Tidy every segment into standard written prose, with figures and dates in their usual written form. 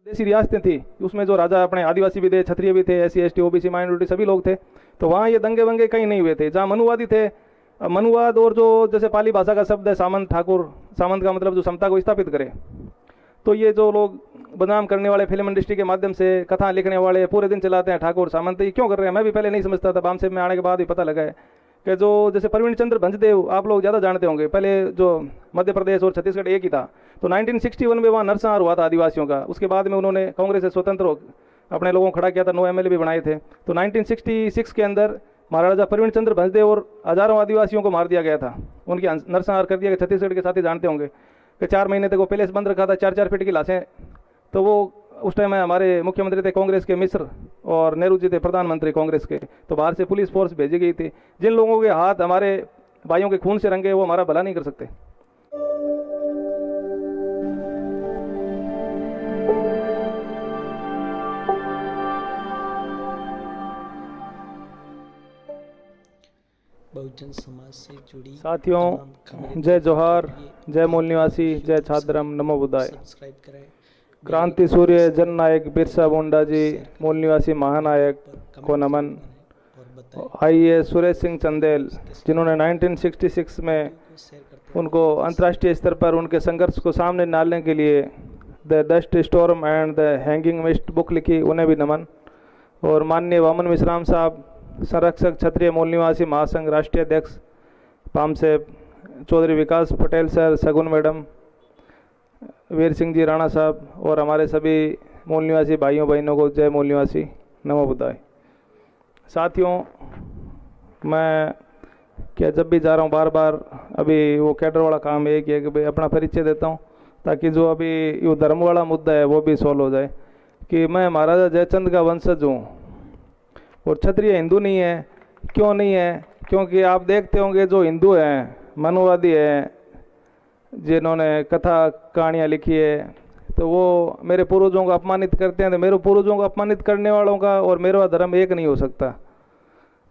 देसी रियासतें थी, उसमें जो राजा अपने आदिवासी भी थे, क्षत्रिय भी थे, एससी एसटी ओबीसी माइनॉरिटी सभी लोग थे। तो वहाँ ये दंगे वंगे कहीं नहीं हुए थे। जहाँ मनुवादी थे, मनुवाद और जो जैसे पाली भाषा का शब्द है सामंत ठाकुर, सामंत का मतलब जो समता को स्थापित करे, तो ये जो लोग बदनाम करने वाले फिल्म इंडस्ट्री के माध्यम से कथा लिखने वाले पूरे दिन चलाते हैं ठाकुर सामंत, ये क्यों कर रहे हैं? मैं भी पहले नहीं समझता था, बामसेब में आने के बाद ही पता लगा है कि जो जैसे परवीन चंद्र भंजदेव आप लोग ज़्यादा जानते होंगे, पहले जो मध्य प्रदेश और छत्तीसगढ़ एक ही था। तो 1961 में वहाँ नरसंहार हुआ था आदिवासियों का। उसके बाद में उन्होंने कांग्रेस से स्वतंत्र हो अपने लोगों को खड़ा किया था, 9 एमएलए भी बनाए थे। तो 1966 के अंदर महाराजा परवीन चंद्र भंजदेव और हजारों आदिवासियों को मार दिया गया था, उनकी नरसंहार कर दिया गया। छत्तीसगढ़ के साथ ही जानते होंगे कि 4 महीने तक वो पैलेस बंद रखा था, 4-4 फीट की लाशें। तो वो उस टाइम में हमारे मुख्यमंत्री थे कांग्रेस के मिश्र, और नेहरू जी थे प्रधानमंत्री कांग्रेस के। तो बाहर से पुलिस फोर्स भेजी गई थी। जिन लोगों के हाथ हमारे भाइयों के खून से रंगे वो हमारा भला नहीं कर सकते। बहुजन समाज से जुड़ी साथियों, जय जोहार, जय मूल निवासी, जय छात्रम, नमो बुद्धाय। सब्सक्राइब करें। क्रांति सूर्य जननायक बिरसा मुंडा जी, मूल निवासी महानायक को नमन। आइए सुरेश सिंह चंदेल, जिन्होंने 1966 में उनको अंतर्राष्ट्रीय स्तर पर उनके संघर्ष को सामने डालने के लिए the dust storm and the hanging mist book लिखी, उन्हें भी नमन। और माननीय वामन मिश्राम साहब, संरक्षक क्षत्रिय मूल निवासी महासंघ राष्ट्रीय अध्यक्ष पामसेब, चौधरी विकास पटेल सर, सगुन मैडम, वीर सिंह जी राणा साहब, और हमारे सभी मूल निवासी भाइयों बहनों को जय मूल निवासी, नमो बुद्धाय। साथियों, मैं क्या जब भी जा रहा हूँ बार बार अभी वो कैडर वाला काम एक ही है कि भाई अपना परिचय देता हूँ, ताकि जो अभी ये धर्म वाला मुद्दा है वो भी सॉल्व हो जाए कि मैं महाराजा जयचंद का वंशज हूँ और क्षत्रिय हिंदू नहीं है। क्यों नहीं है? क्योंकि आप देखते होंगे जो हिंदू हैं, मनुवादी हैं, जिन्होंने कथा कहानियाँ लिखी है, तो वो मेरे पूर्वजों को अपमानित करते हैं। तो मेरे पूर्वजों को अपमानित करने वालों का और मेरा धर्म एक नहीं हो सकता,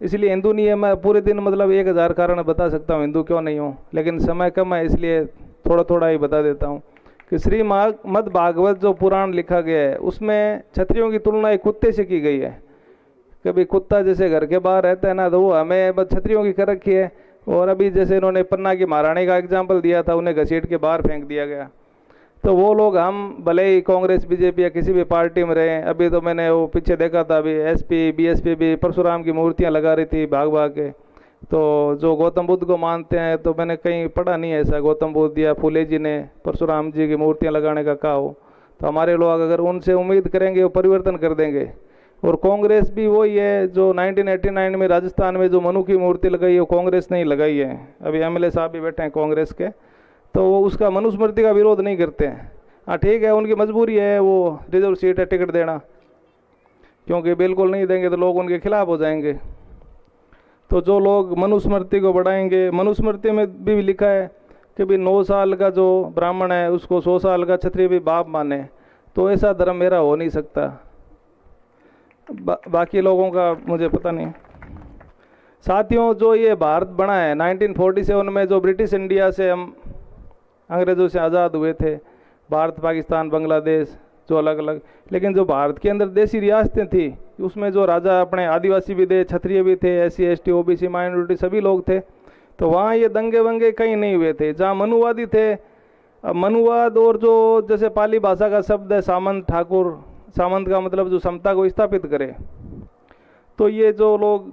इसलिए हिंदू नहीं है। मैं पूरे दिन मतलब 1000 कारण बता सकता हूँ हिंदू क्यों नहीं हूँ, लेकिन समय कम है इसलिए थोड़ा थोड़ा ही बता देता हूँ कि श्रीमद् भागवत जो पुराण लिखा गया है उसमें क्षत्रियों की तुलना एक कुत्ते से की गई है। कभी कुत्ता जैसे घर के बाहर रहता है ना, तो वो हमें बस क्षत्रियों की कर रखी है। और अभी जैसे इन्होंने पन्ना की महारानी का एग्जाम्पल दिया था, उन्हें घसीट के बाहर फेंक दिया गया। तो वो लोग, हम भले ही कांग्रेस बीजेपी या किसी भी पार्टी में रहे, अभी तो मैंने वो पीछे देखा था, अभी एसपी बीएसपी भी परशुराम की मूर्तियां लगा रही थी भाग भाग के। तो जो गौतम बुद्ध को मानते हैं, तो मैंने कहीं पढ़ा नहीं है ऐसा गौतम बुद्ध या फूले जी ने परशुराम जी की मूर्तियां लगाने का कहा हो। तो हमारे लोग अगर उनसे उम्मीद करेंगे वो परिवर्तन कर देंगे। और कांग्रेस भी वही है जो 1989 में राजस्थान में जो मनु की मूर्ति लगाई है, वो कांग्रेस ने ही लगाई है। अभी एमएलए साहब भी बैठे हैं कांग्रेस के, तो वो उसका मनुस्मृति का विरोध नहीं करते हैं। हाँ ठीक है, उनकी मजबूरी है, वो रिजर्व सीट है टिकट देना, क्योंकि बिल्कुल नहीं देंगे तो लोग उनके खिलाफ हो जाएंगे। तो जो लोग मनुस्मृति को बढ़ाएंगे, मनुस्मृति में भी लिखा है कि भाई 9 साल का जो ब्राह्मण है उसको 100 साल का क्षत्रिय भी बाप माने। तो ऐसा धर्म मेरा हो नहीं सकता। बाकी लोगों का मुझे पता नहीं। साथियों, जो ये भारत बना है 1947 में, जो ब्रिटिश इंडिया से हम अंग्रेज़ों से आज़ाद हुए थे, भारत पाकिस्तान बांग्लादेश जो अलग अलग, लेकिन जो भारत के अंदर देसी रियासतें थी उसमें जो राजा अपने आदिवासी भी थे, क्षत्रिय भी थे, एससी एसटी ओबीसी माइनॉरिटी सभी लोग थे। तो वहाँ ये दंगे वंगे कहीं नहीं हुए थे। जहाँ मनुवादी थे, मनुवाद और जो जैसे पाली भाषा का शब्द है सामंत ठाकुर, सामंत का मतलब जो समता को स्थापित करे, तो ये जो लोग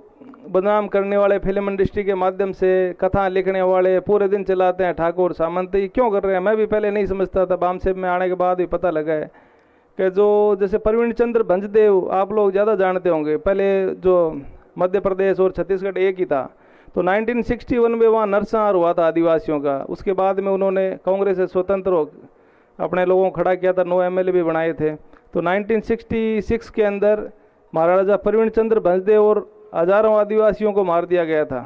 बदनाम करने वाले फिल्म इंडस्ट्री के माध्यम से कथा लिखने वाले पूरे दिन चलाते हैं ठाकुर सामंत, ये क्यों कर रहे हैं? मैं भी पहले नहीं समझता था, बामसेब में आने के बाद ही पता लगा है कि जो जैसे परवीन चंद्र भंजदेव आप लोग ज़्यादा जानते होंगे, पहले जो मध्य प्रदेश और छत्तीसगढ़ एक ही था। तो 1961 में वहाँ नरसंहार हुआ था आदिवासियों का। उसके बाद में उन्होंने कांग्रेस से स्वतंत्र हो अपने लोगों को खड़ा किया था, 9 एमएलए भी बनाए थे। तो 1966 के अंदर महाराजा परवीन चंद्र भंजदेव और हजारों आदिवासियों को मार दिया गया था,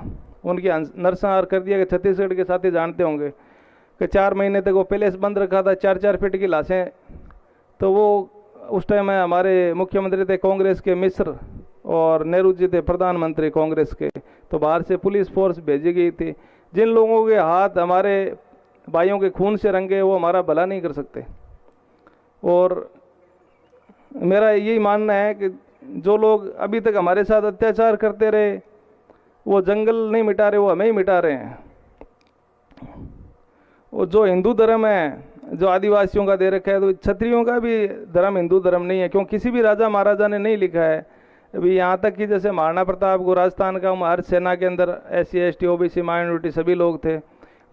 उनकी नरसंहार कर दिया गया। छत्तीसगढ़ के साथ ही जानते होंगे कि 4 महीने तक वो पैलेस बंद रखा था, 4-4 फीट की लाशें। तो वो उस टाइम में हमारे मुख्यमंत्री थे कांग्रेस के मिश्र, और नेहरू जी थे प्रधानमंत्री कांग्रेस के। तो बाहर से पुलिस फोर्स भेजी गई थी। जिन लोगों के हाथ हमारे भाइयों के खून से रंगे वो हमारा भला नहीं कर सकते। और मेरा यही मानना है कि जो लोग अभी तक हमारे साथ अत्याचार करते रहे, वो जंगल नहीं मिटा रहे, वो हमें ही मिटा रहे हैं। वो जो हिंदू धर्म है जो आदिवासियों का दे रखा है, तो क्षत्रियों का भी धर्म हिंदू धर्म नहीं है, क्योंकि किसी भी राजा महाराजा ने नहीं लिखा है। अभी यहाँ तक कि जैसे महाराणा प्रताप को राजस्थान का हर सेना के अंदर SC ST OBC माइनॉरिटी सभी लोग थे।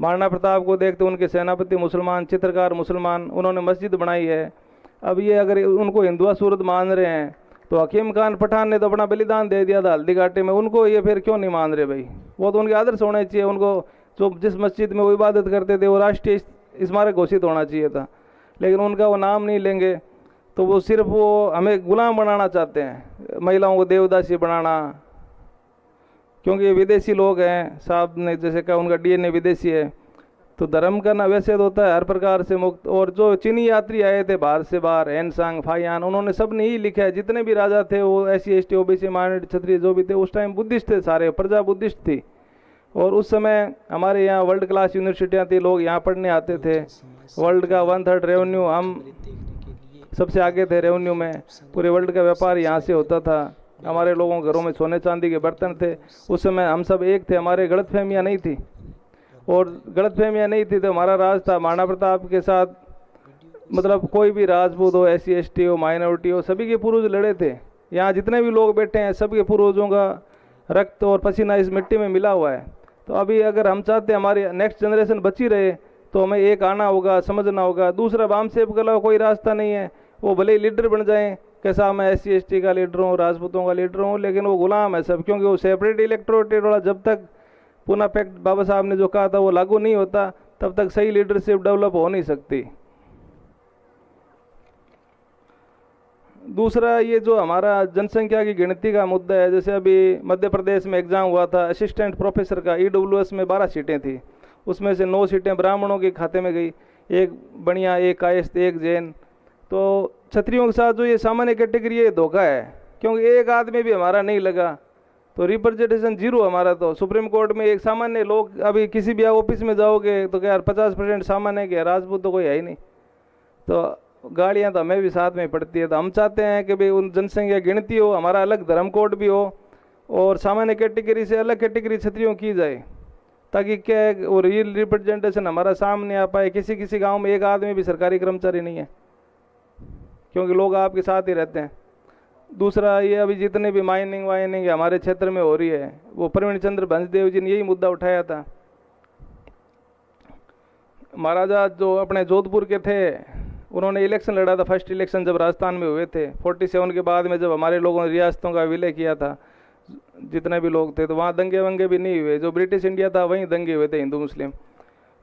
महाराणा प्रताप को देखते उनके सेनापति मुसलमान, चित्रकार मुसलमान, उन्होंने मस्जिद बनाई है। अब ये अगर उनको हिंदुआ सूरत मान रहे हैं, तो हकीम खान पठान ने तो अपना बलिदान दे दिया था हल्दी घाटी में, उनको ये फिर क्यों नहीं मान रहे भाई? वो तो उनके आदर्श होने चाहिए। उनको जो जिस मस्जिद में वो इबादत करते थे वो राष्ट्रीय स्मारक घोषित होना चाहिए था, लेकिन उनका वो नाम नहीं लेंगे। तो वो सिर्फ वो हमें गुलाम बनाना चाहते हैं, महिलाओं को देवदासी बनाना, क्योंकि ये विदेशी लोग हैं। साहब ने जैसे कहा उनका DNA विदेशी है। तो धर्म का ना वैसे तो होता है हर प्रकार से मुक्त। और जो चीनी यात्री आए थे बाहर से बाहर, एनसांग फायान, उन्होंने सब ने ही लिखा है, जितने भी राजा थे वो SC ST OBC माइनॉरिटी क्षत्रिय जो भी थे उस टाइम बुद्धिस्ट थे, सारे प्रजा बुद्धिस्ट थी। और उस समय हमारे यहाँ वर्ल्ड क्लास यूनिवर्सिटियाँ थी, लोग यहाँ पढ़ने आते थे। वर्ल्ड का 1/3 रेवेन्यू, हम सबसे आगे थे रेवेन्यू में। पूरे वर्ल्ड का व्यापार यहाँ से होता था। हमारे लोगों के घरों में सोने चांदी के बर्तन थे। उस समय हम सब एक थे, हमारे गलतफहमियाँ नहीं थी। और गलतफहमियाँ नहीं थी तो हमारा राज था। महाराणा प्रताप के साथ मतलब कोई भी राजपूत हो, SC ST हो, माइनॉरिटी हो, सभी के पूर्वज लड़े थे। यहाँ जितने भी लोग बैठे हैं सबके पूर्वजों का रक्त और पसीना इस मिट्टी में मिला हुआ है। तो अभी अगर हम चाहते हैं हमारी नेक्स्ट जनरेशन बची रहे, तो हमें एक आना होगा, समझना होगा। दूसरा, बामसेब के अलावा कोई रास्ता नहीं है। वो भले ही लीडर बन जाएं, कैसा मैं SC ST का लीडर हूँ, राजपूतों का लीडर हूँ, लेकिन वो गुलाम है सब, क्योंकि वो सेपरेट इलेक्टोरेट वाला जब तक पूना पैक्ट बाबा साहब ने जो कहा था वो लागू नहीं होता, तब तक सही लीडरशिप डेवलप हो नहीं सकती। दूसरा, ये जो हमारा जनसंख्या की गिनती का मुद्दा है, जैसे अभी मध्य प्रदेश में एग्जाम हुआ था असिस्टेंट प्रोफेसर का, EWS में 12 सीटें थी, उसमें से 9 सीटें ब्राह्मणों के खाते में गई, एक बनिया, एक कायस्थ, एक जैन। तो क्षत्रियों के साथ जो ये सामान्य कैटेगरी है धोखा है, क्योंकि एक आदमी भी हमारा नहीं लगा, तो रिप्रेजेंटेशन 0 हमारा। तो सुप्रीम कोर्ट में एक सामान्य लोग, अभी किसी भी ऑफिस में जाओगे तो क्या यार 50% सामान्य के, राजपूत तो कोई है ही नहीं। तो गाड़ियाँ तो हमें भी साथ में पड़ती है। तो हम चाहते हैं कि भाई उन जनसंख्या गिनती हो, हमारा अलग धर्म कोड भी हो, और सामान्य कैटेगरी से अलग कैटेगरी क्षत्रियों की जाए, ताकि क्या वो रियल रिप्रेजेंटेशन हमारा सामने आ पाए। किसी किसी गांव में एक आदमी भी सरकारी कर्मचारी नहीं है, क्योंकि लोग आपके साथ ही रहते हैं। दूसरा, ये अभी जितने भी माइनिंग वाइनिंग हमारे क्षेत्र में हो रही है, वो प्रवीण चंद्र भंजदेव जी ने यही मुद्दा उठाया था। महाराजा जो अपने जोधपुर के थे, उन्होंने इलेक्शन लड़ा था, फर्स्ट इलेक्शन जब राजस्थान में हुए थे 47 के बाद में, जब हमारे लोगों ने रियासतों का विलय किया था, जितने भी लोग थे, तो वहाँ दंगे वंगे भी नहीं हुए। जो ब्रिटिश इंडिया था वहीं दंगे हुए थे हिंदू मुस्लिम।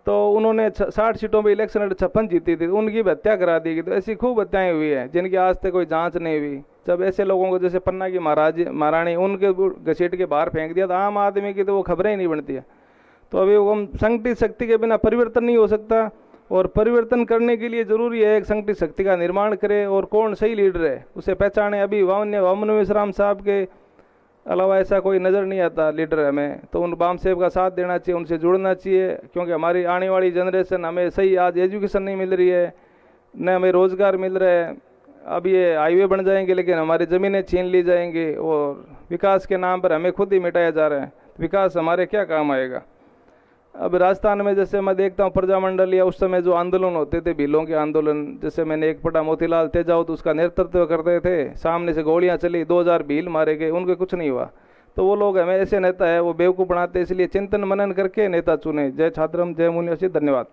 तो उन्होंने 60 सीटों पे इलेक्शन लड़े, 56 जीती थी, उनकी भी हत्या करा दी गई। तो ऐसी खूब हत्याएं हुई है जिनकी आज तक कोई जांच नहीं हुई। जब ऐसे लोगों को, जैसे पन्ना की महारानी, उनके घसीट के बाहर फेंक दिया, तो आम आदमी की तो वो खबरें ही नहीं बनती है। तो अभी वो हम संगठित शक्ति के बिना परिवर्तन नहीं हो सकता, और परिवर्तन करने के लिए ज़रूरी है एक संगठित शक्ति का निर्माण करे, और कौन सही लीडर है उसे पहचाने। अभी वामन विश्राम साहब के अलावा ऐसा कोई नज़र नहीं आता लीडर हमें। तो उन बामसेब का साथ देना चाहिए, उनसे जुड़ना चाहिए, क्योंकि हमारी आने वाली जनरेशन, हमें सही आज एजुकेशन नहीं मिल रही है, न हमें रोज़गार मिल रहा है। अब ये हाईवे बन जाएंगे लेकिन हमारी ज़मीनें छीन ली जाएंगी, और विकास के नाम पर हमें खुद ही मिटाया जा रहा है। विकास हमारे क्या काम आएगा? अब राजस्थान में जैसे मैं देखता हूँ प्रजामंडल, या उस समय जो आंदोलन होते थे, भीलों के आंदोलन, जैसे मैंने एक पढ़ा मोतीलाल तेजावत उसका नेतृत्व करते थे, सामने से गोलियां चली, 2000 भील मारे गए, उनके कुछ नहीं हुआ। तो वो लोग हमें ऐसे नेता है वो बेवकूफ़ बनाते, इसलिए चिंतन मनन करके नेता चुने। जय छात्रम, जय मुनियों, धन्यवाद।